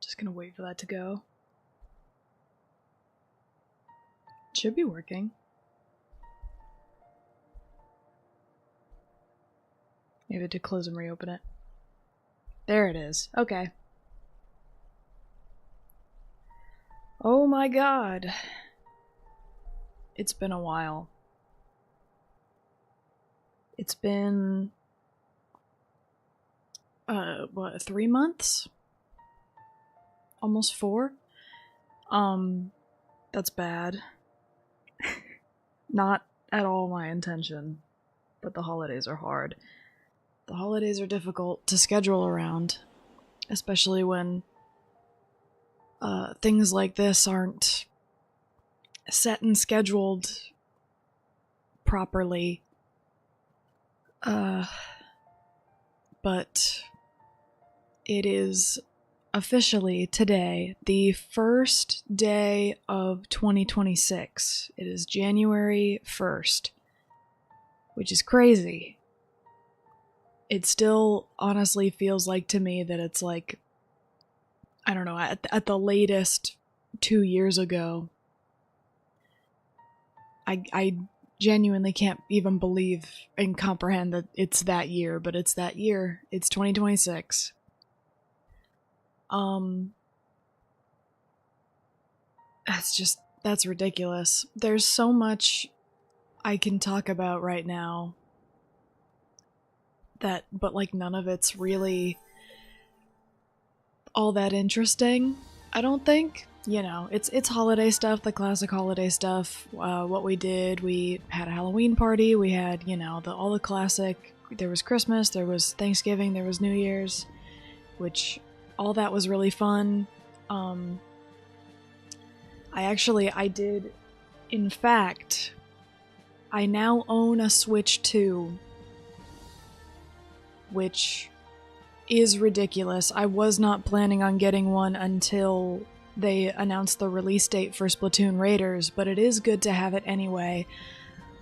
Just gonna wait for that to go. It should be working. Maybe to close and reopen it. There it is. Okay. Oh my god. It's been a while. It's been... what, 3 months? Almost 4? That's bad. Not at all my intention, but the holidays are hard. The holidays are difficult to schedule around, especially when things like this aren't set and scheduled properly. But it is officially today the first day of 2026. It is January 1st, which is crazy. It still honestly feels like to me that it's like, I don't know, at the latest 2 years ago. I genuinely can't even believe and comprehend that it's that year, but it's that year. It's 2026. That's ridiculous. There's so much I can talk about right now but like none of it's really all that interesting, I don't think. You know, it's holiday stuff, the classic holiday stuff. What we did, we had a Halloween party, we had, you know, all the classic. There was Christmas, there was Thanksgiving, there was New Year's, which all that was really fun. I did, in fact, I now own a Switch 2, which is ridiculous. I was not planning on getting one until they announced the release date for Splatoon Raiders, but it is good to have it anyway.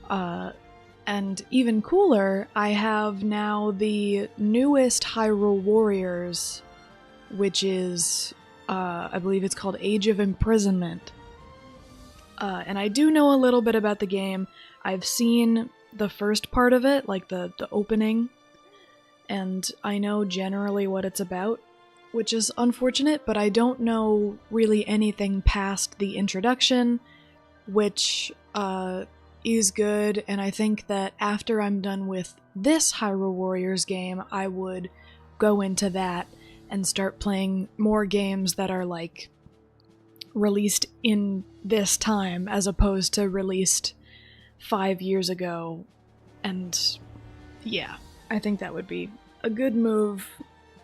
And even cooler, I have now the newest Hyrule Warriors, which is, I believe it's called Age of Imprisonment. And I do know a little bit about the game. I've seen the first part of it, like the opening, and I know generally what it's about, which is unfortunate, but I don't know really anything past the introduction, which is good, and I think that after I'm done with this Hyrule Warriors game, I would go into that and start playing more games that are, like, released in this time, as opposed to released 5 years ago, and yeah, I think that would be a good move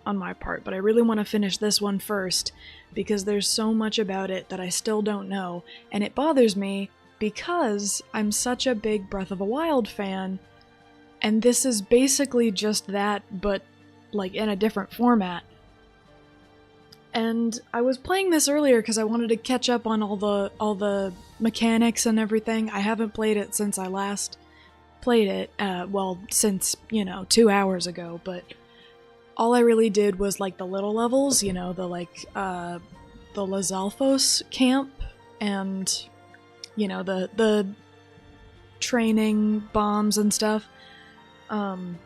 on my part, but I really want to finish this one first, because there's so much about it that I still don't know, and it bothers me because I'm such a big Breath of the Wild fan, and this is basically just that, but like in a different format. And I was playing this earlier because I wanted to catch up on all the mechanics and everything. I haven't played it since I last played it, since, 2 hours ago, but all I really did was, like, the little levels, the Lizalfos camp, and, the training bombs and stuff. So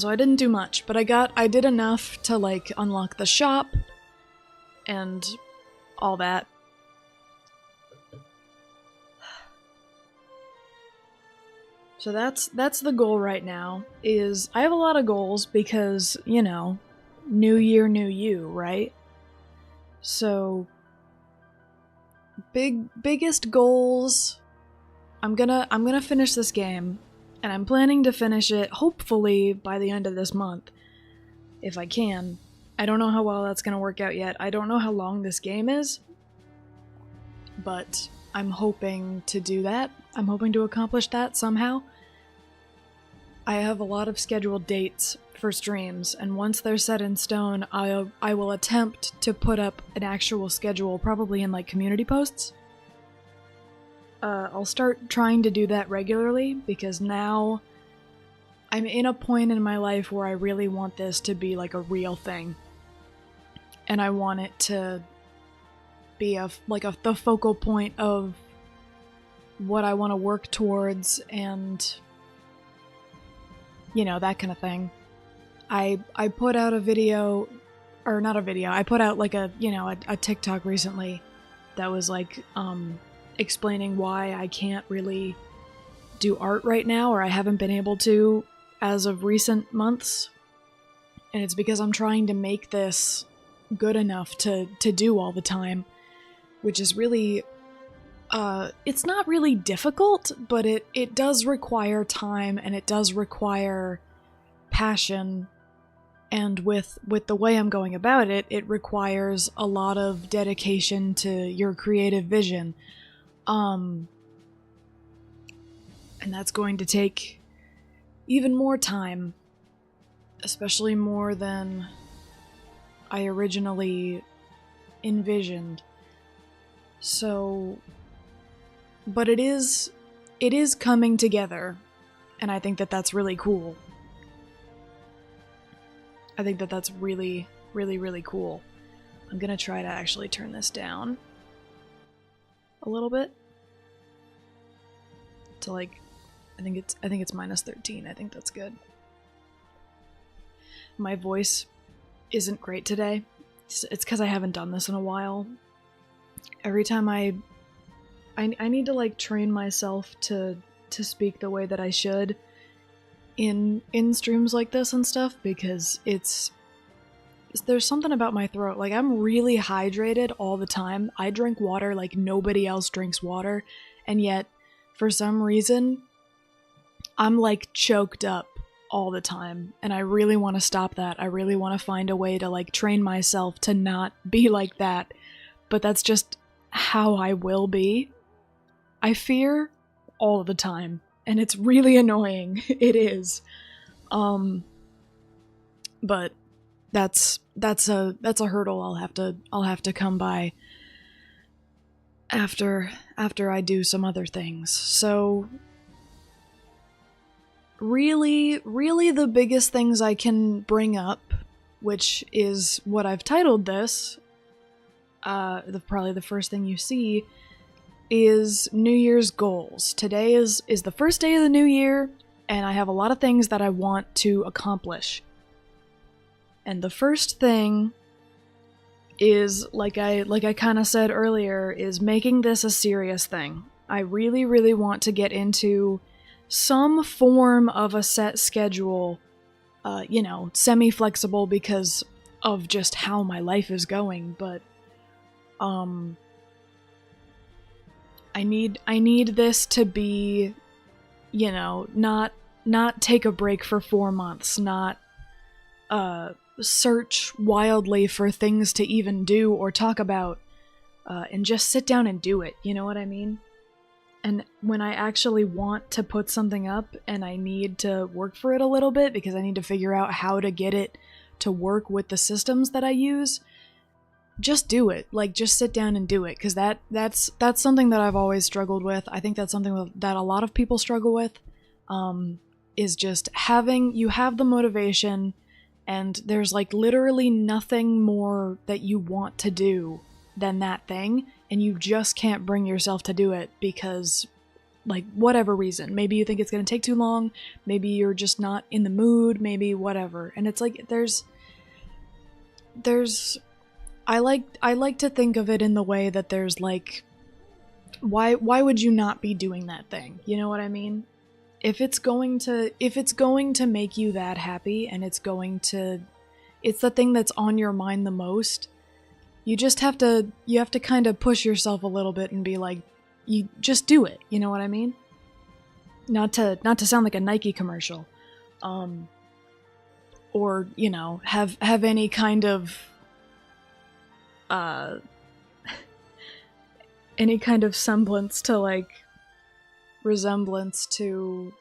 I didn't do much, but I did enough to, like, unlock the shop, and all that. So that's the goal right now, is I have a lot of goals because, new year, new you, right? So biggest goals, I'm gonna finish this game, and I'm planning to finish it hopefully by the end of this month, if I can. I don't know how well that's gonna work out yet. I don't know how long this game is, but I'm hoping to do that. I'm hoping to accomplish that somehow. I have a lot of scheduled dates for streams, and once they're set in stone, I will attempt to put up an actual schedule, probably in, like, community posts. I'll start trying to do that regularly, because now I'm in a point in my life where I really want this to be, like, a real thing. and I want it to be the focal point of what I want to work towards, and that kind of thing. I put out a video, or not a video, I put out like a TikTok recently that was like explaining why I can't really do art right now, or I haven't been able to as of recent months. And it's because I'm trying to make this good enough to do all the time, which is really it's not really difficult, but it does require time, and it does require passion. And with the way I'm going about it, it requires a lot of dedication to your creative vision. And that's going to take even more time, especially more than I originally envisioned. So, but it is coming together, and I think that that's really cool. I think that that's really, really, really cool. I'm gonna try to actually turn this down a little bit to like, I think it's -13. I think that's good. My voice isn't great today. It's because I haven't done this in a while. Every time I need to like train myself to speak the way that I should in streams like this and stuff, because there's something about my throat. Like, I'm really hydrated all the time. I drink water like nobody else drinks water, and yet for some reason I'm like choked up all the time, and I really want to stop that. I really want to find a way to like train myself to not be like that, but that's just how I will be. I fear all the time, and it's really annoying. It is. But that's a hurdle I'll have to come by after I do some other things. So really the biggest things I can bring up, which is what I've titled this, probably the first thing you see, is New Year's goals. Today is the first day of the new year, and I have a lot of things that I want to accomplish. And the first thing is, like I kind of said earlier, is making this a serious thing. I really, really want to get into some form of a set schedule, semi-flexible because of just how my life is going, but I need this to be, not take a break for 4 months, not search wildly for things to even do or talk about, and just sit down and do it, you know what I mean? And when I actually want to put something up and I need to work for it a little bit because I need to figure out how to get it to work with the systems that I use, just do it. Like, just sit down and do it, because that's something that I've always struggled with. I think that's something that a lot of people struggle with, is just you have the motivation, and there's like literally nothing more that you want to do than that thing, and you just can't bring yourself to do it because, like, whatever reason. Maybe you think it's going to take too long, maybe you're just not in the mood, maybe whatever. And it's like there's I like to think of it in the way that there's like, why would you not be doing that thing? You know what I mean? If it's going to make you that happy, and it's the thing that's on your mind the most, you have to kind of push yourself a little bit and be like, you just do it. You know what I mean? Not to sound like a Nike commercial, or have any kind of semblance to like resemblance to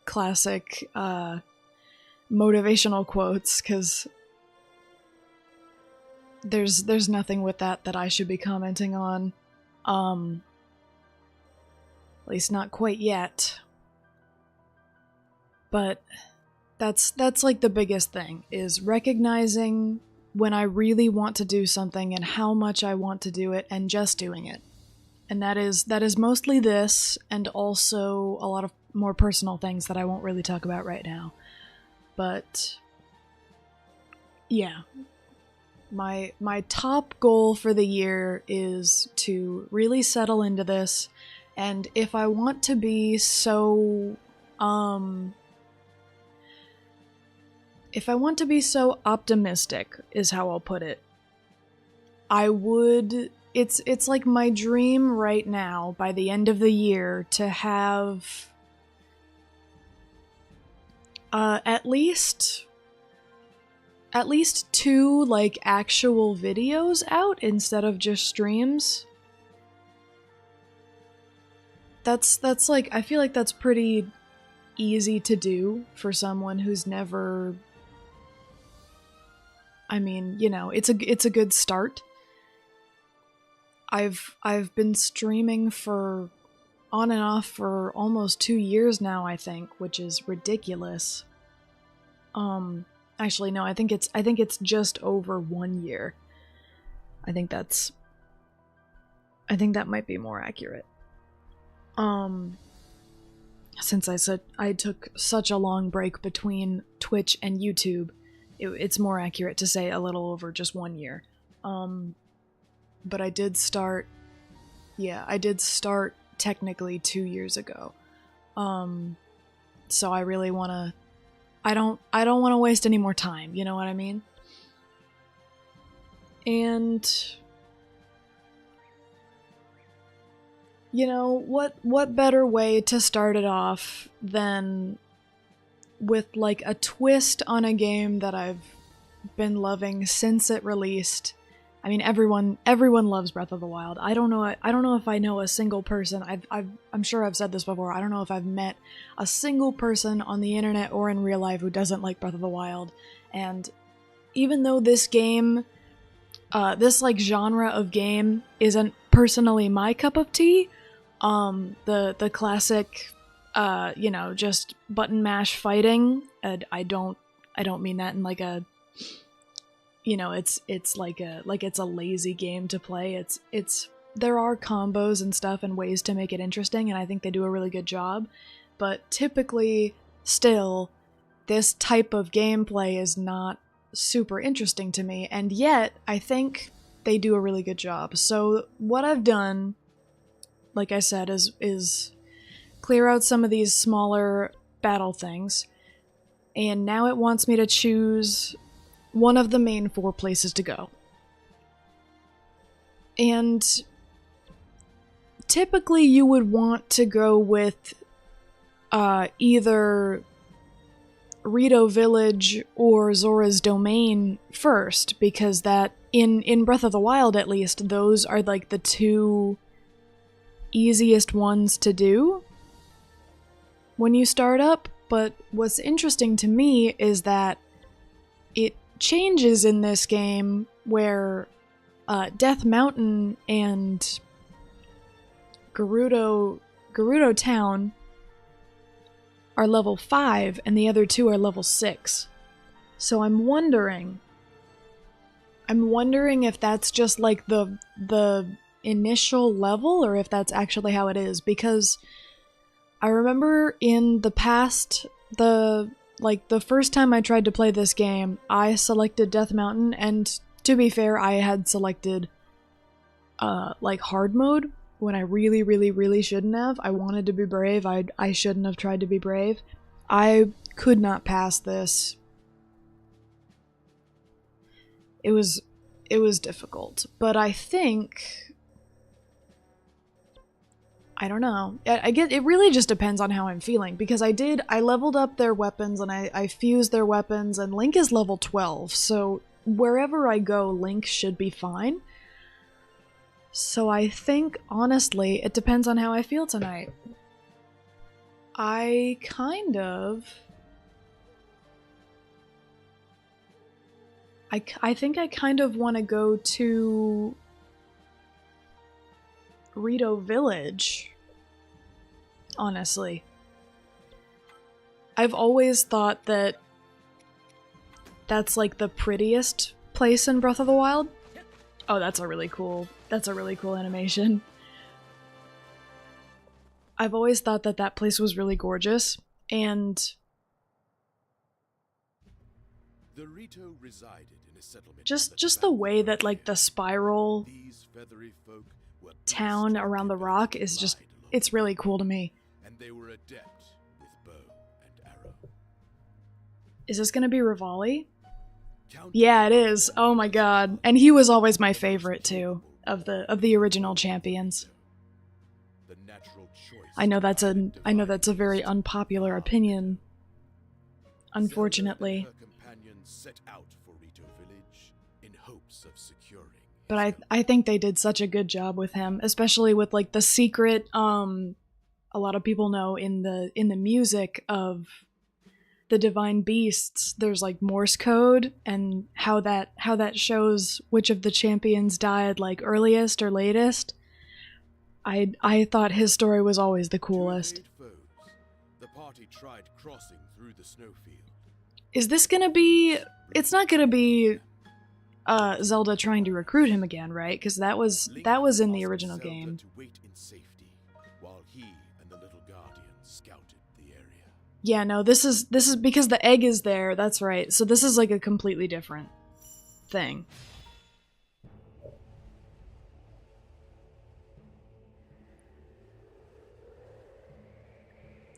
classic motivational quotes, because there's nothing with that I should be commenting on, at least not quite yet. But that's like the biggest thing, is recognizing when I really want to do something and how much I want to do it and just doing it. And that is mostly this, and also a lot of more personal things that I won't really talk about right now. But yeah, my top goal for the year is to really settle into this, and if I want to be so optimistic is how I'll put it, I would, it's like my dream right now by the end of the year to have at least 2 like actual videos out instead of just streams. That's like, I feel like that's pretty easy to do for someone who's never, I mean, you know, it's a good start. I've been streaming for on and off for almost 2 years now, I think, which is ridiculous. Actually no, I think it's just over 1 year. I think that might be more accurate. Since I said I took such a long break between Twitch and YouTube, it's more accurate to say a little over just 1 year. But I did start technically 2 years ago. So I really wanna, I don't want to waste any more time, you know what I mean? And you know, what better way to start it off than with like a twist on a game that I've been loving since it released. I mean, everyone loves Breath of the Wild. I don't know if I know a single person. I'm sure I've said this before. I don't know if I've met a single person on the internet or in real life who doesn't like Breath of the Wild. And even though this game, this like genre of game isn't personally my cup of tea, the classic, you know, just button mash fighting. I don't mean that in like a, you know, it's like it's a lazy game to play. There are combos and stuff and ways to make it interesting, and I think they do a really good job. But typically, still, this type of gameplay is not super interesting to me, and yet I think they do a really good job. So what I've done, like I said, is clear out some of these smaller battle things, and now it wants me to choose one of the main 4 places to go. And typically you would want to go with either Rito Village or Zora's Domain first, because that, in Breath of the Wild at least, those are like the 2 easiest ones to do when you start up. But what's interesting to me is that it changes in this game where Death Mountain and Gerudo Town are level 5 and the other 2 are level 6. So I'm wondering if that's just like the initial level or if that's actually how it is, because I remember in the past, the first time I tried to play this game, I selected Death Mountain, and to be fair, I had selected like hard mode when I really, really, really shouldn't have. I wanted to be brave. I shouldn't have tried to be brave. I could not pass this. It was difficult, but I think, I don't know. I get, it really just depends on how I'm feeling, because I leveled up their weapons and I fused their weapons, and Link is level 12, so wherever I go, Link should be fine. So I think, honestly, it depends on how I feel tonight. I think I kind of want to go to Rito Village, honestly. I've always thought that that's like the prettiest place in Breath of the Wild? Oh, that's a really cool animation. I've always thought that that place was really gorgeous, and the Rito resided in a settlement just the way that like the spiral town around the rock is just, it's really cool to me. And they were adept with bow and arrow. Is this gonna be Rivali? Yeah, it is. Oh my god. And he was always my favorite too, of the original champions. I know that's a very unpopular opinion, unfortunately. But I think they did such a good job with him, especially with like the secret a lot of people know in the music of the Divine Beasts, there's like Morse code and how that shows which of the champions died like earliest or latest. I thought his story was always the coolest. The party tried crossing through the snowfield. Is this gonna be... It's not gonna be Zelda trying to recruit him again, right? Because that was in the original game. To wait in safety while he and the little guardian scouted the area. Yeah, no, this is because the egg is there, that's right. So this is like a completely different thing.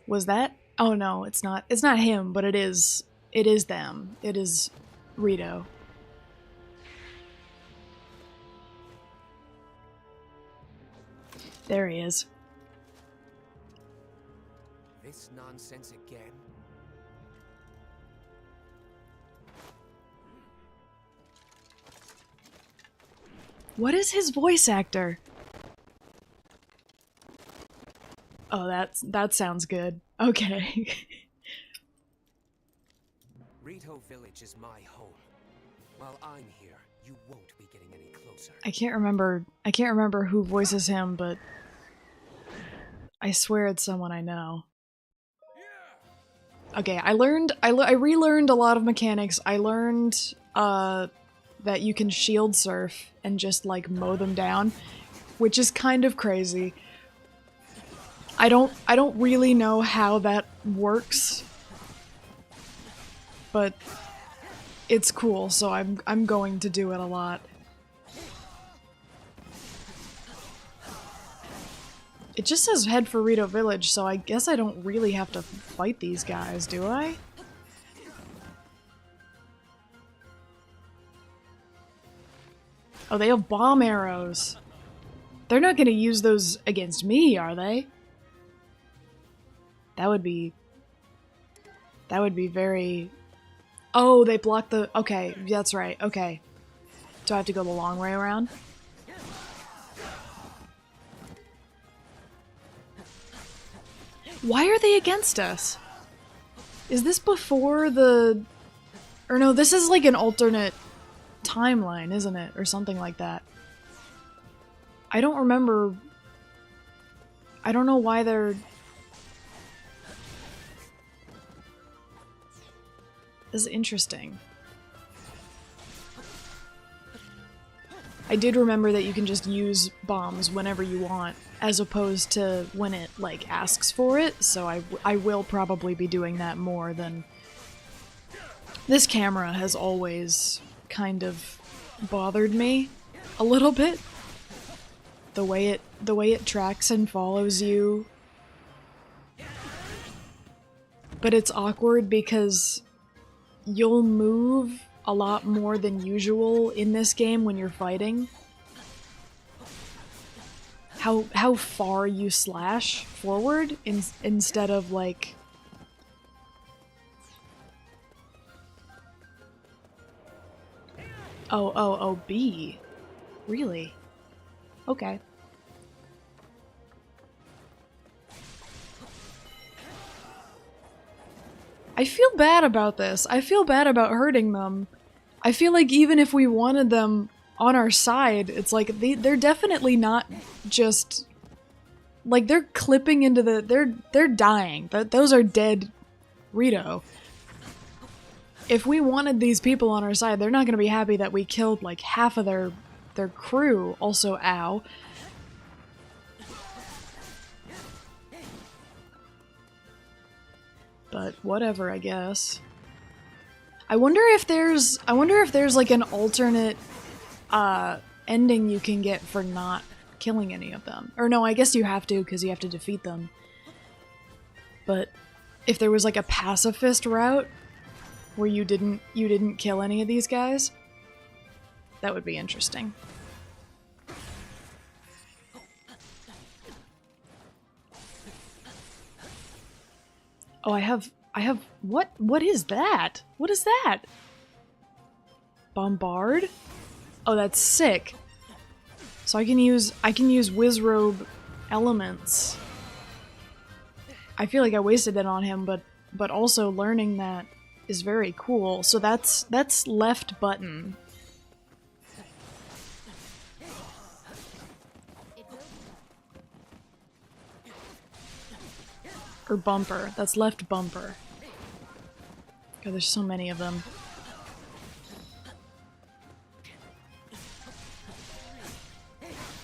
Was that? Oh no, it's not. It's not him, but it is them. It is Rito. There he is. This nonsense again? What is his voice actor? Oh, that sounds good. Okay. Rito Village is my home. While I'm here, you won't be getting any closer. I can't remember who voices him, but I swear it's someone I know. Okay, I relearned a lot of mechanics. I learned that you can shield surf and just like mow them down, which is kind of crazy. I don't really know how that works, but it's cool, so I'm going to do it a lot. It just says head for Rito Village, so I guess I don't really have to fight these guys, do I? Oh, they have bomb arrows. They're not gonna use those against me, are they? That would be very... Oh, they blocked the... Okay, that's right, okay. Do I have to go the long way around? Why are they against us? Is this before the... Or no, this is like an alternate timeline, isn't it? Or something like that. I don't remember... I don't know why they're... This is interesting. I did remember that you can just use bombs whenever you want, as opposed to when it, like, asks for it, so I will probably be doing that more than... This camera has always kind of bothered me a little bit. The way it tracks and follows you. But it's awkward because you'll move a lot more than usual in this game when you're fighting. How far you slash forward instead of like... Oh, B. Really? Okay. I feel bad about this. I feel bad about hurting them. I feel like even if we wanted them on our side, it's like they're definitely not just... Like, they're clipping into the... They're dying. Those are dead Rito. if we wanted these people on our side, they're not going to be happy that we killed like half of their crew. Also, ow. But whatever, I guess. I wonder if there's like an alternate ending you can get for not killing any of them. Or no, I guess you have to because you have to defeat them. But if there was like a pacifist route where you didn't kill any of these guys, that would be interesting. Oh, I have what is that? What is that? Bombard? Oh, that's sick. So I can use Wizrobe elements. I feel like I wasted it on him, but also learning that is very cool. So that's left button. Or bumper. That's left bumper. God, there's so many of them.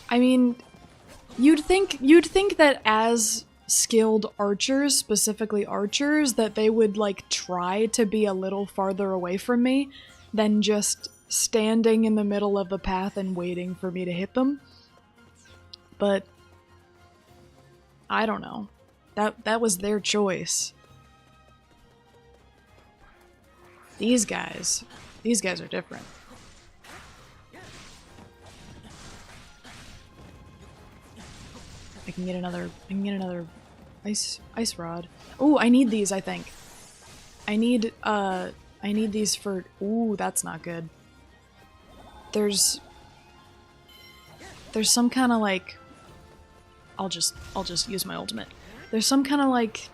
I mean, you'd think that as skilled archers, specifically archers, that they would like try to be a little farther away from me than just standing in the middle of the path and waiting for me to hit them. But I don't know. That was their choice. These guys are different. I can get another ice rod. Oh, I need these, I think. I need these for... Ooh, that's not good. There's some kind of like... I'll just use my ultimate. There's some kind of like...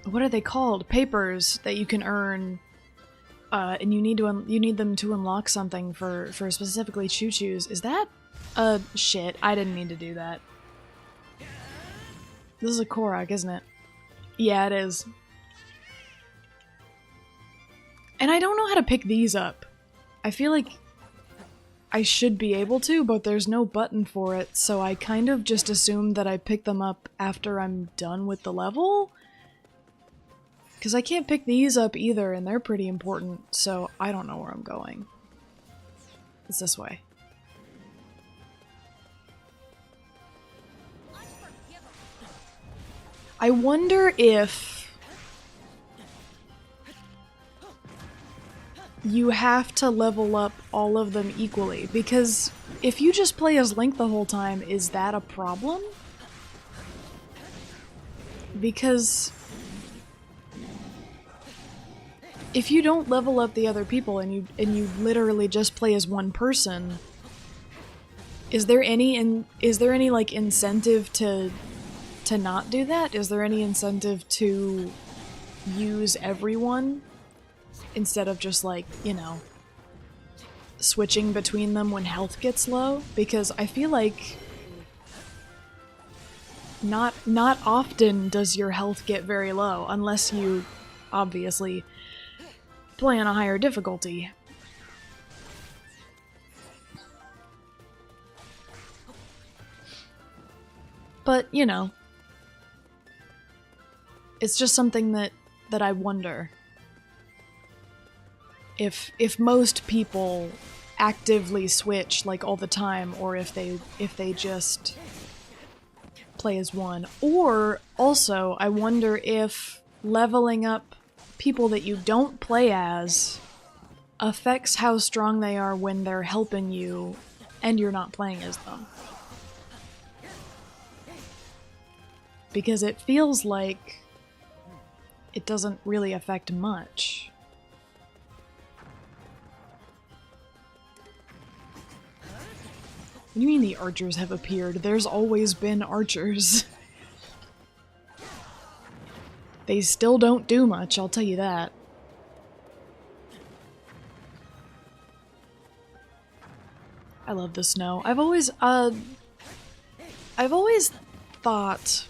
what are they called? Papers that you can earn, and you need them to unlock something for specifically choo-choos. Is that... shit, I didn't mean to do that. This is a Korok, isn't it? Yeah, it is. And I don't know how to pick these up. I feel like I should be able to, but there's no button for it, so I kind of just assume that I pick them up after I'm done with the level? Because I can't pick these up either, and they're pretty important, so I don't know where I'm going. It's this way. I wonder if you have to level up all of them equally, because if you just play as Link the whole time, is that a problem? Because if you don't level up the other people and you literally just play as one person, is there any like incentive to not do that? Is there any incentive to use everyone instead of just like, you know, switching between them when health gets low? Because I feel like not often does your health get very low unless you obviously play on a higher difficulty. But, you know, it's just something that I wonder. If most people actively switch like all the time, or if they just play as one. Or also, I wonder if leveling up people that you don't play as affects how strong they are when they're helping you and you're not playing as them. Because it feels like it doesn't really affect much. What do you mean the archers have appeared? There's always been archers. They still don't do much, I'll tell you that. I love the snow. I've always thought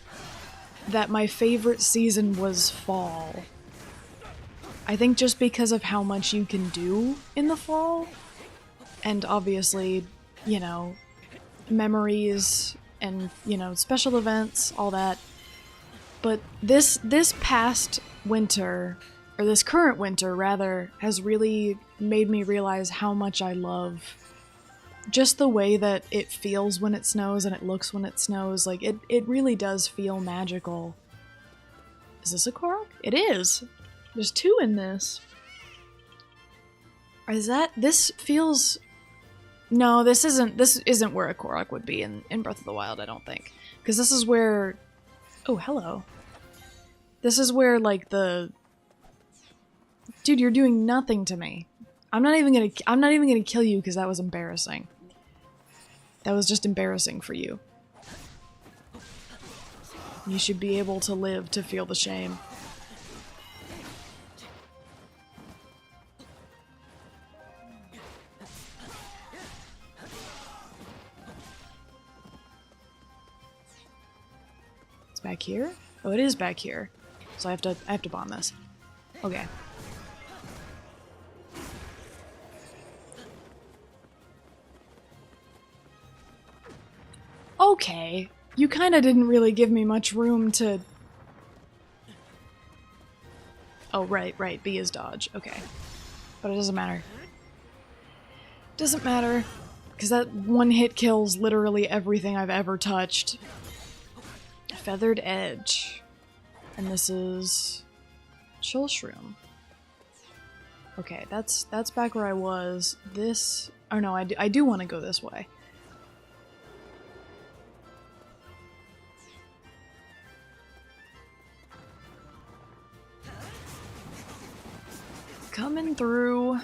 that my favorite season was fall. I think just because of how much you can do in the fall, and obviously, you know, memories and, you know, special events, all that. But this past winter, or this current winter rather, has really made me realize how much I love just the way that it feels when it snows and it looks when it snows. Like, it really does feel magical. Is this a Korok? It is! There's 2 in this. Is that... This feels... No, this isn't where a Korok would be in Breath of the Wild, I don't think. Because this is where... Oh, hello. This is where, like, the... Dude, you're doing nothing to me. I'm not even gonna kill you because that was embarrassing. That was just embarrassing for you. You should be able to live to feel the shame. It's back here? Oh, it is back here. So I have to bomb this. Okay. Okay. You kinda didn't really give me much room to... Oh, right. B is dodge. Okay. But it doesn't matter. Doesn't matter. Because that one hit kills literally everything I've ever touched. Feathered Edge. And this is... Chill Shroom. Okay, that's back where I was. This... Oh no, I do want to go this way. Coming through.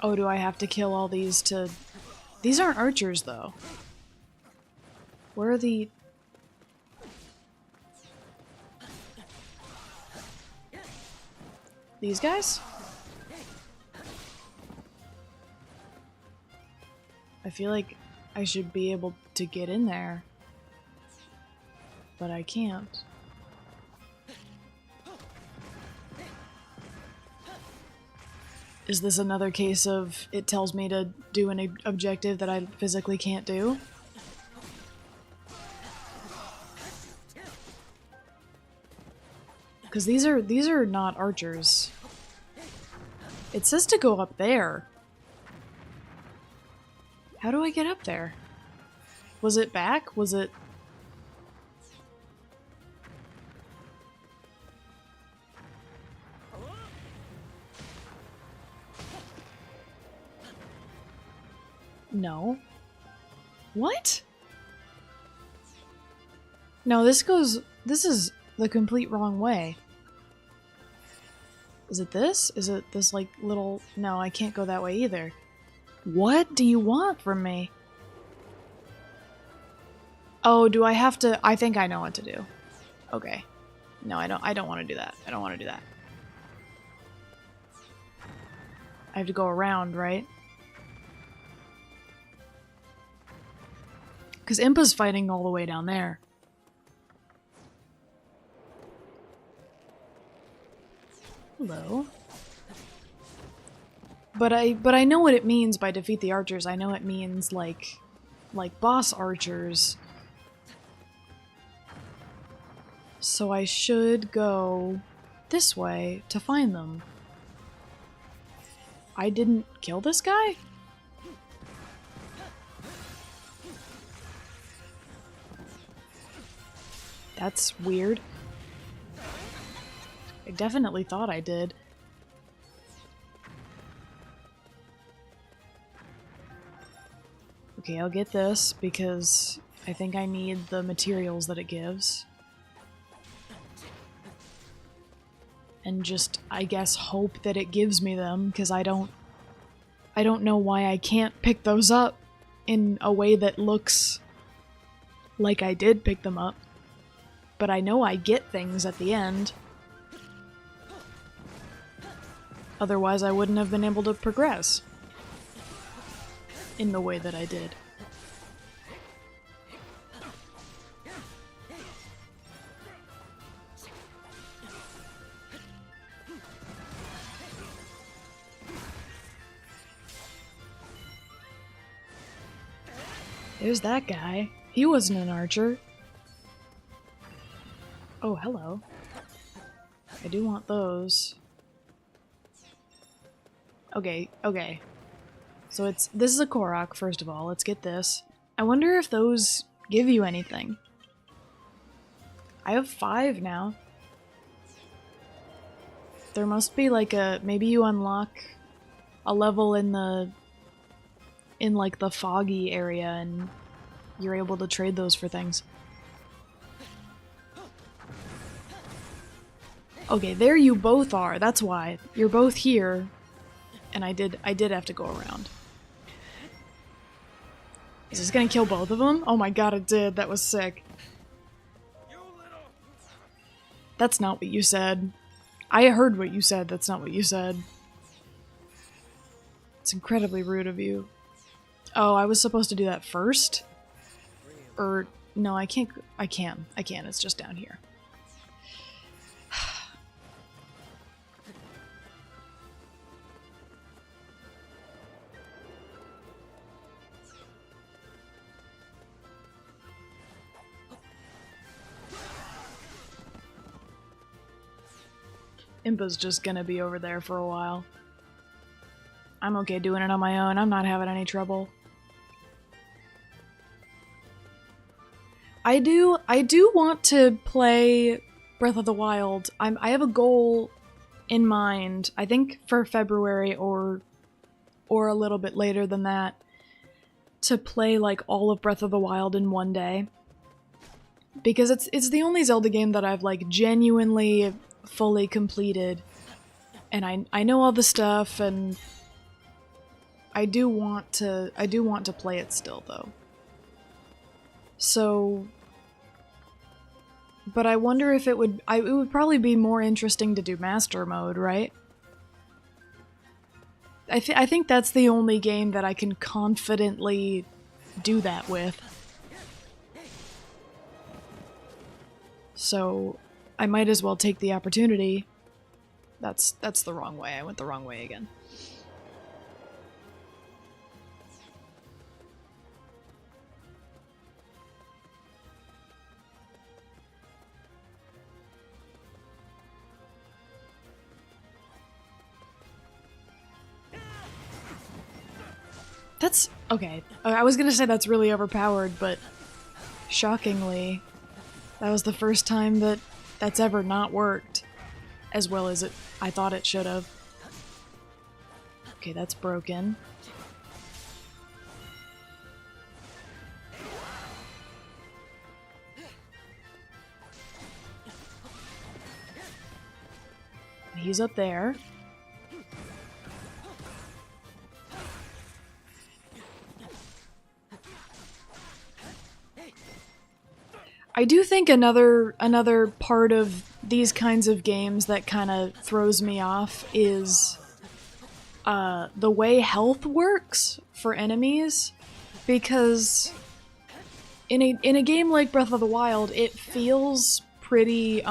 Oh, do I have to kill all these to... These aren't archers, though. Where are the... These guys? I feel like I should be able to get in there. But I can't. Is this another case of it tells me to do an objective that I physically can't do? Because these are not archers. It says to go up there. How do I get up there? Was it back? Was it... No. What? No, this is the complete wrong way. Is it this? Is it this, like, little... No, I can't go that way either. What do you want from me? Oh, do I have to... I think I know what to do. Okay. No, I don't want to do that. I don't want to do that. I have to go around, right? Because Impa's fighting all the way down there. Hello. But I know what it means by defeat the archers. I know it means like boss archers. So I should go this way to find them. I didn't kill this guy? That's weird. I definitely thought I did. Okay, I'll get this because I think I need the materials that it gives. And just, I guess, hope that it gives me them, because I don't know why I can't pick those up in a way that looks like I did pick them up. But I know I get things at the end. Otherwise, I wouldn't have been able to progress in the way that I did. There's that guy. He wasn't an archer. Oh, hello. I do want those. Okay, okay. So this is a Korok, first of all. Let's get this. I wonder if those give you anything. I have 5 now. There must be like maybe you unlock a level in like the foggy area and you're able to trade those for things. Okay, there you both are. That's why. You're both here. And I did have to go around. Is this gonna kill both of them? Oh my god, it did. That was sick. That's not what you said. I heard what you said. That's not what you said. It's incredibly rude of you. Oh, I was supposed to do that first? Or, no, I can't. I can. It's just down here. Impa's just gonna be over there for a while. I'm okay doing it on my own. I'm not having any trouble. I do want to play Breath of the Wild. I have a goal in mind, I think for February or a little bit later than that, to play like all of Breath of the Wild in one day. Because it's the only Zelda game that I've like genuinely fully completed. And I know all the stuff, and I do want to play it still though. So, but I wonder if it would probably be more interesting to do Master Mode, right? I think that's the only game that I can confidently do that with. So, I might as well take the opportunity. That's the wrong way. I went the wrong way again. That's okay. I was gonna say that's really overpowered, but shockingly, that was the first time that's ever not worked as well as I thought it should have. Okay, that's broken. He's up there. I do think another part of these kinds of games that kind of throws me off is the way health works for enemies, because in a game like Breath of the Wild, it feels pretty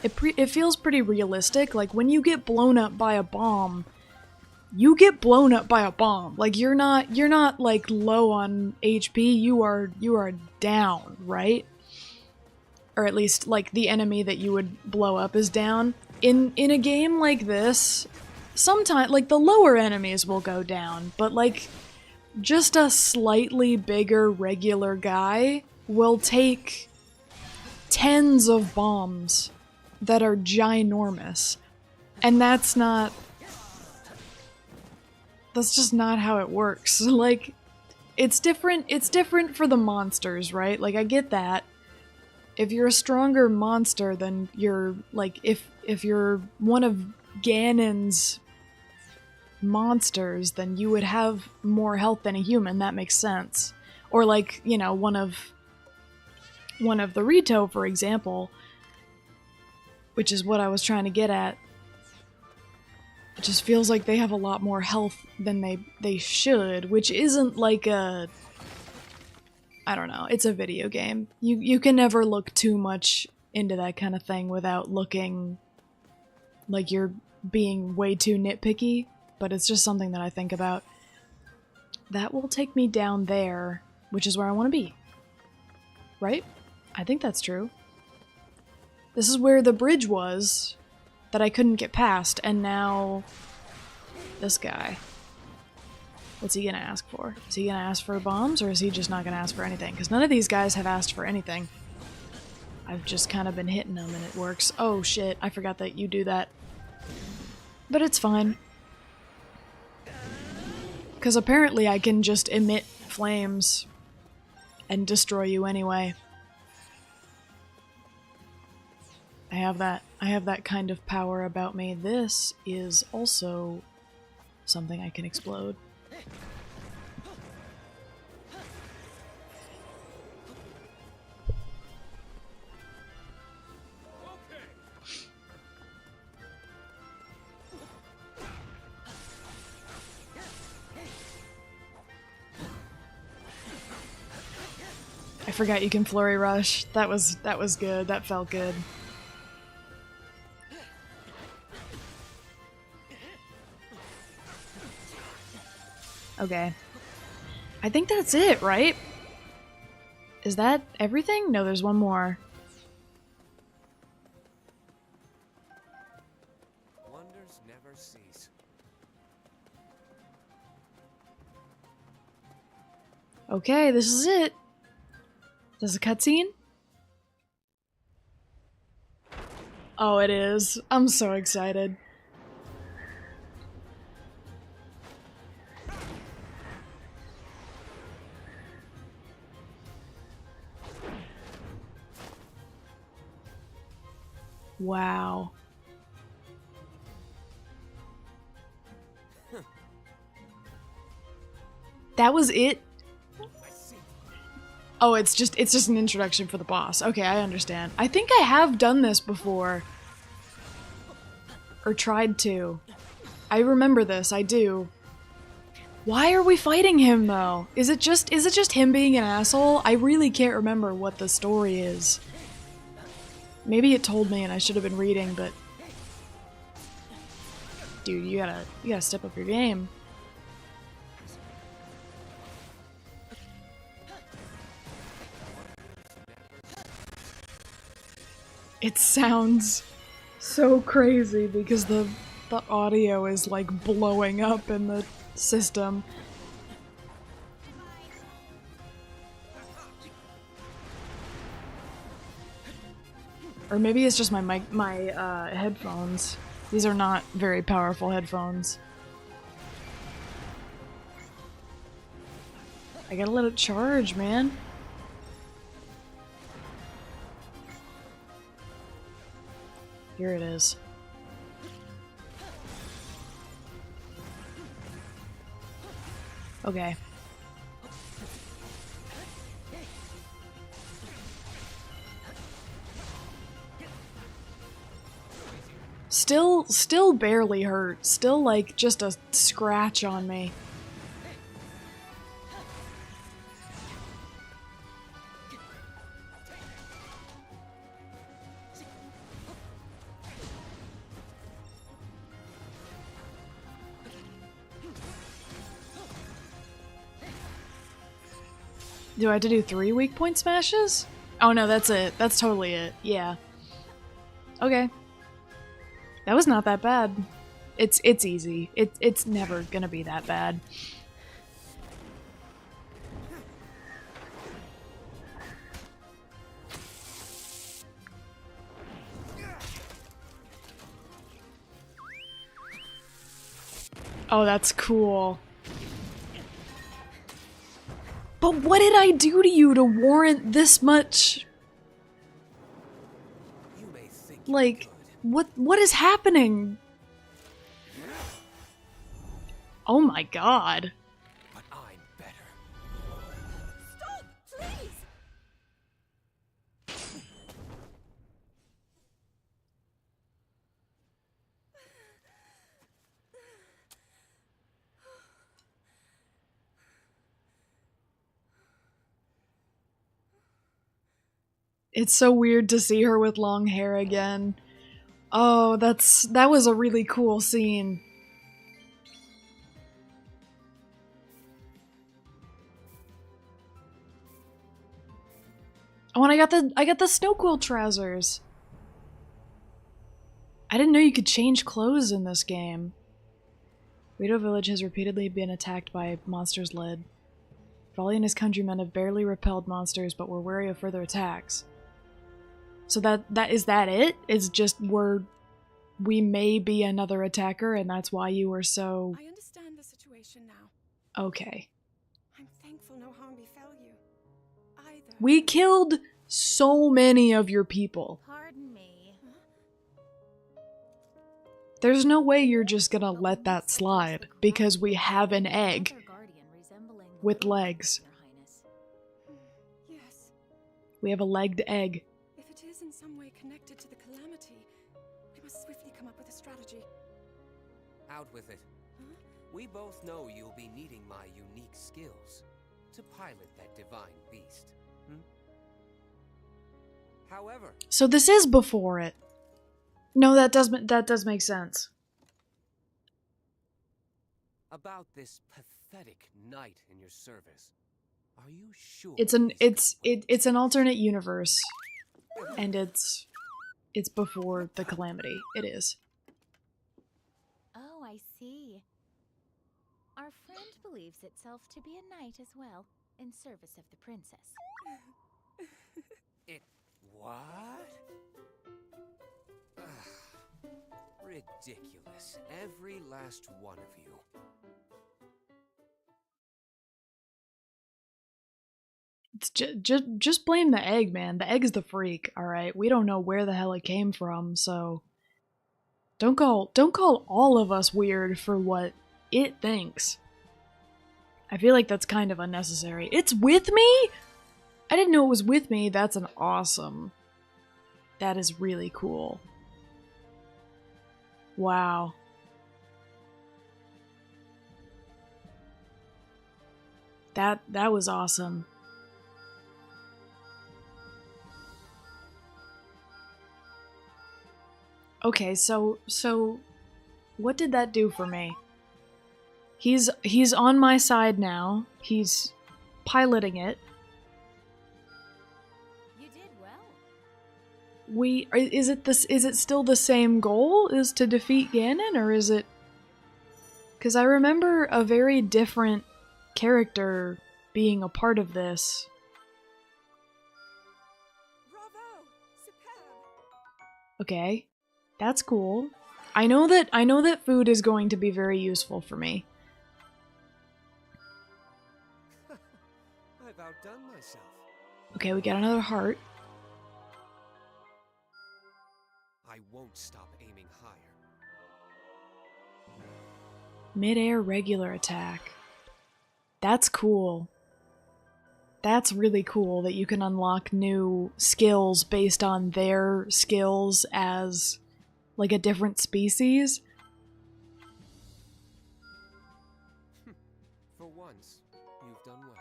it feels pretty realistic. Like when you get blown up by a bomb, you get blown up by a bomb. Like you're not like low on HP, you are down, right? Or at least like the enemy that you would blow up is down. In a game like this, sometimes like the lower enemies will go down, but like just a slightly bigger regular guy will take tens of bombs that are ginormous. And that's just not how it works. Like, it's different for the monsters, right? Like, I get that. If you're a stronger monster, then you're, like, if you're one of Ganon's monsters, then you would have more health than a human, that makes sense. Or, like, you know, one of the Rito, for example, which is what I was trying to get at. It just feels like they have a lot more health than they should, which isn't like a... I don't know, it's a video game. You can never look too much into that kind of thing without looking like you're being way too nitpicky, but it's just something that I think about. That will take me down there, which is where I want to be. Right? I think that's true. This is where the bridge was that I couldn't get past, and now this guy. What's he gonna ask for? Is he gonna ask for bombs, or is he just not gonna ask for anything? Because none of these guys have asked for anything. I've just kind of been hitting them and it works. Oh shit, I forgot that you do that. But it's fine. Because apparently I can just emit flames and destroy you anyway. I have that kind of power about me. This is also something I can explode. I forgot you can flurry rush. That was good. That felt good. Okay. I think that's it, right? Is that everything? No, there's one more. Wonders never cease. Okay, this is it. Is this a cutscene? Oh, it is. I'm so excited. Wow. That was it? Oh, it's just an introduction for the boss. Okay, I understand. I think I have done this before. Or tried to. I remember this, I do. Why are we fighting him though? Is it just him being an asshole? I really can't remember what the story is. Maybe it told me and I should have been reading, but dude, you gotta step up your game. It sounds so crazy because the audio is like blowing up in the system. Or maybe it's just my headphones. These are not very powerful headphones. I gotta let it charge, man. Here it is. Okay. Still barely hurt. Still like just a scratch on me. Do I have to do 3 weak point smashes? Oh no, that's it. That's totally it. Yeah. Okay. That was not that bad. It's easy. It's never gonna be that bad. Oh, that's cool. But what did I do to you to warrant this much? Like, what is happening? Oh my god. But I'm better. Stop, please! It's so weird to see her with long hair again. Oh, that was a really cool scene. Oh, and I got the snow quilt trousers. I didn't know you could change clothes in this game. Rito Village has repeatedly been attacked by monsters led. Volley and his countrymen have barely repelled monsters, but were wary of further attacks. So that is that it? It's just we may be another attacker, and that's why you were so... I understand the situation now. Okay. I'm thankful no harm befell you. Either. We killed so many of your people. Pardon me. There's no way you're just gonna let that slide, because we have an egg with legs. Yes. We have a legged egg. If it is in some way connected to the calamity, we must swiftly come up with a strategy. Out with it. Huh? We both know you'll be needing my unique skills to pilot that divine beast. However, So this is before it. No, that does make sense. about this pathetic knight in your service, are you sure? It's an alternate universe, and it's before the calamity. It is. Oh, I see. Our friend believes itself to be a knight as well, in service of the princess. It what? Ugh. Ridiculous. Every last one of you. It's just blame the egg, man. The egg's the freak, alright? We don't know where the hell it came from, so... Don't call all of us weird for what it thinks. I feel like that's kind of unnecessary. It's with me?! I didn't know it was with me. That's an awesome... That is really cool. Wow. That was awesome. Okay, so what did that do for me? He's on my side now. He's piloting it. You did well. Is it still the same goal? Is to defeat Ganon, or is it? Because I remember a very different character being a part of this. Bravo! Superb! Okay. That's cool. I know that food is going to be very useful for me. I've outdone myself. Okay, we got another heart. I won't stop aiming higher. Mid-air regular attack. That's cool. That's really cool that you can unlock new skills based on their skills as like a different species. For once, you've done well.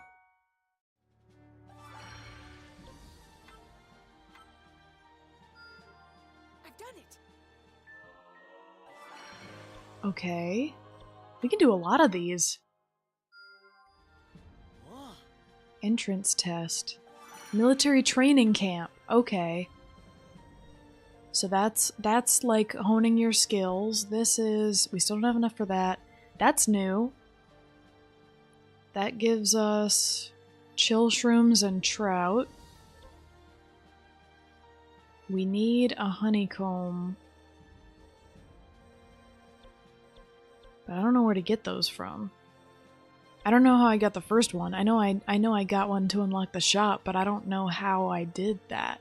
I've done it! Okay. We can do a lot of these. Entrance test. Military training camp. Okay. So that's like honing your skills. This is... We still don't have enough for that. That's new. That gives us chill shrooms and trout. We need a honeycomb. But I don't know where to get those from. I don't know how I got the first one. I know I got one to unlock the shop, but I don't know how I did that.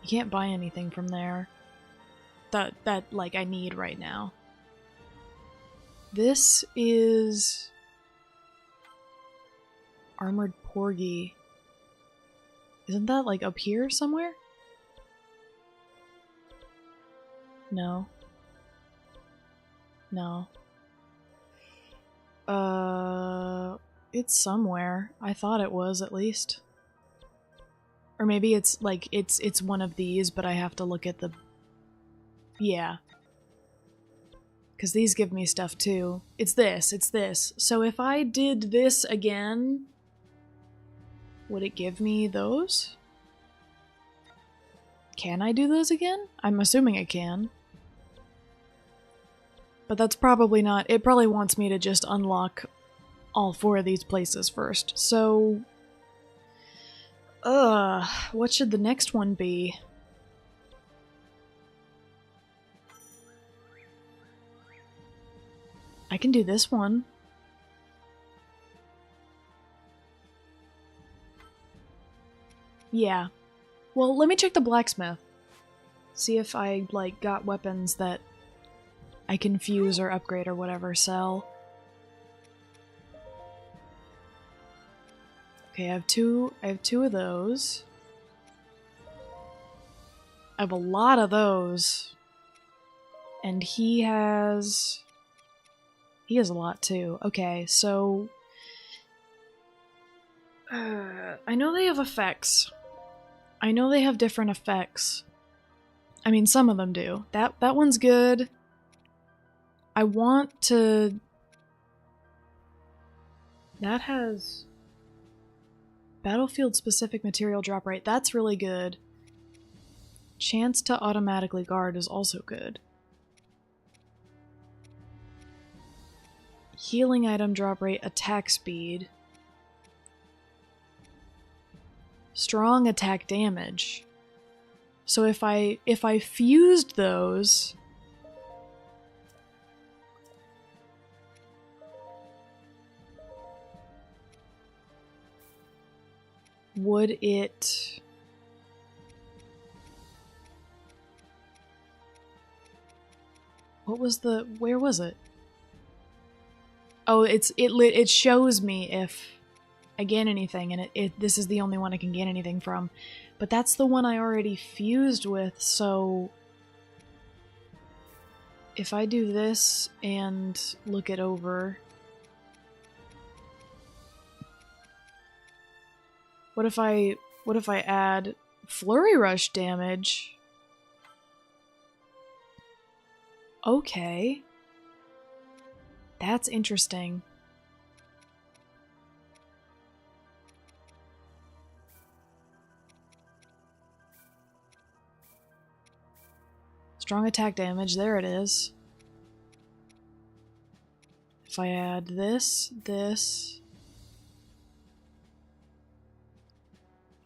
You can't buy anything from there that like I need right now. This is Armored Porgy. Isn't that like up here somewhere? No. No. It's somewhere. I thought it was, at least. Or maybe it's like, it's one of these, but I have to look at the... Yeah. Because these give me stuff too. It's this. So if I did this again, would it give me those? Can I do those again? I'm assuming I can. But that's probably not... It probably wants me to just unlock all 4 of these places first. So... what should the next one be? I can do this one. Yeah. Well, let me check the blacksmith. See if I, like, got weapons that I can fuse or upgrade or whatever, sell. Okay, I have two of those. I have a lot of those. And he has a lot too. Okay, so I know they have effects. I know they have different effects. I mean, some of them do. That one's good. I want to... That has... Battlefield-specific material drop rate. That's really good. Chance to automatically guard is also good. Healing item drop rate, attack speed. Strong attack damage. So if I fused those, would it... What was the... Where was it? Oh, it shows me if I gain anything, and this is the only one I can gain anything from. But that's the one I already fused with, so... If I do this and look it over... What if I add Flurry Rush damage? Okay. That's interesting. Strong attack damage, there it is. If I add this...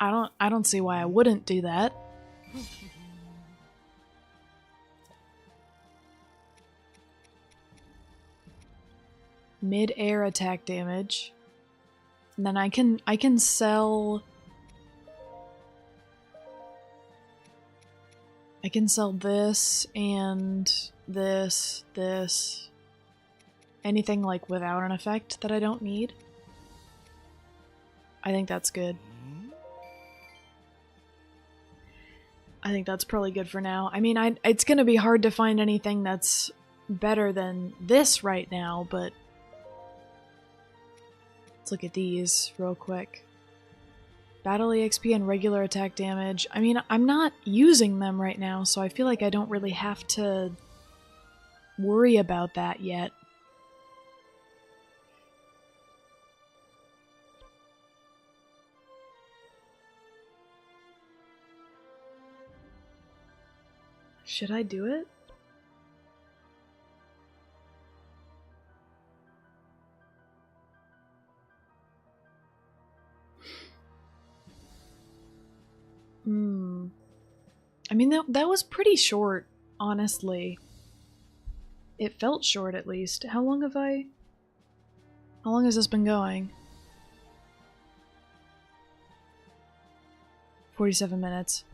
I don't see why I wouldn't do that. Mid-air attack damage. And then I can sell... I can sell this and this. Anything like without an effect that I don't need. I think that's good. I think that's probably good for now. I mean, it's gonna be hard to find anything that's better than this right now, but... Let's look at these real quick. Battle EXP and regular attack damage. I mean, I'm not using them right now, so I feel like I don't really have to worry about that yet. Should I do it? I mean, that was pretty short, honestly. It felt short, at least. How long has this been going? 47 minutes.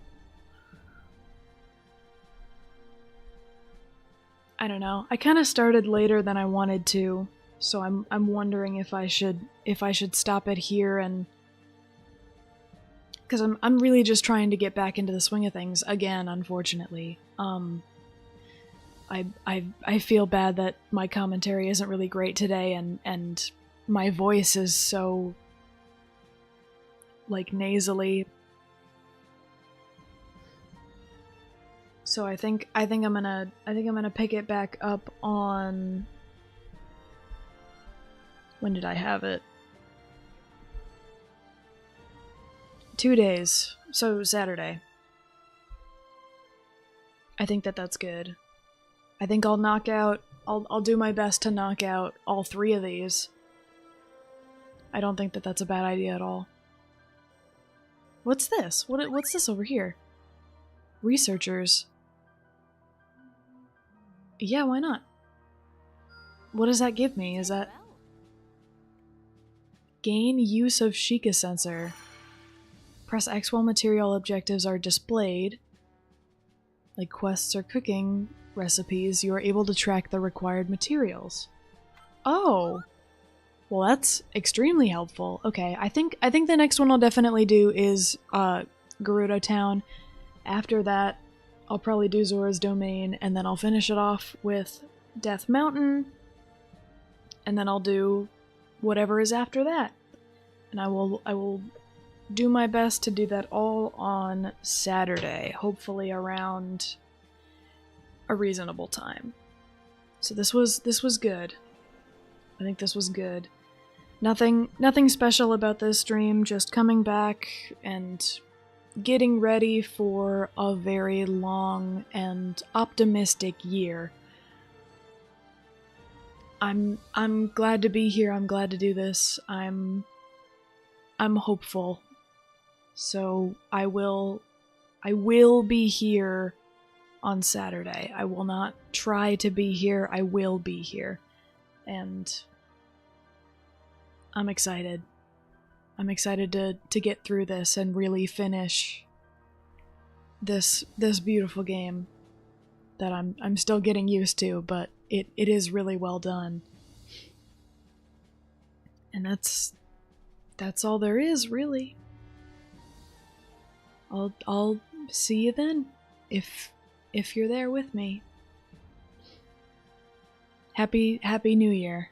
I don't know. I kind of started later than I wanted to, so I'm wondering if I should stop it here and... Because I'm really just trying to get back into the swing of things again, unfortunately. I feel bad that my commentary isn't really great today, and my voice is so, like, nasally. So I think I'm gonna pick it back up on, when did I have it? 2 days. So Saturday. I think that's good. I think I'll knock out, I'll do my best to knock out all 3 of these. I don't think that's a bad idea at all. What's this? What's this over here? Researchers. Yeah, why not? What does that give me? Is that... Gain use of Sheikah sensor. Press X while material objectives are displayed. Like quests or cooking recipes, you are able to track the required materials. Oh! Well, that's extremely helpful. Okay, I think the next one I'll definitely do is Gerudo Town. After that, I'll probably do Zora's Domain, and then I'll finish it off with Death Mountain, and then I'll do whatever is after that. And I will do my best to do that all on Saturday, hopefully around a reasonable time. So this was good. I think this was good. Nothing special about this stream, just coming back and getting ready for a very long and optimistic year. I'm glad to be here. I'm glad to do this. I'm hopeful. So I will be here on Saturday. I will not try to be here. I will be here. And I'm excited. I'm excited to get through this and really finish this beautiful game that I'm still getting used to, but it is really well done. And that's all there is, really. I'll see you then, if you're there with me. Happy New Year.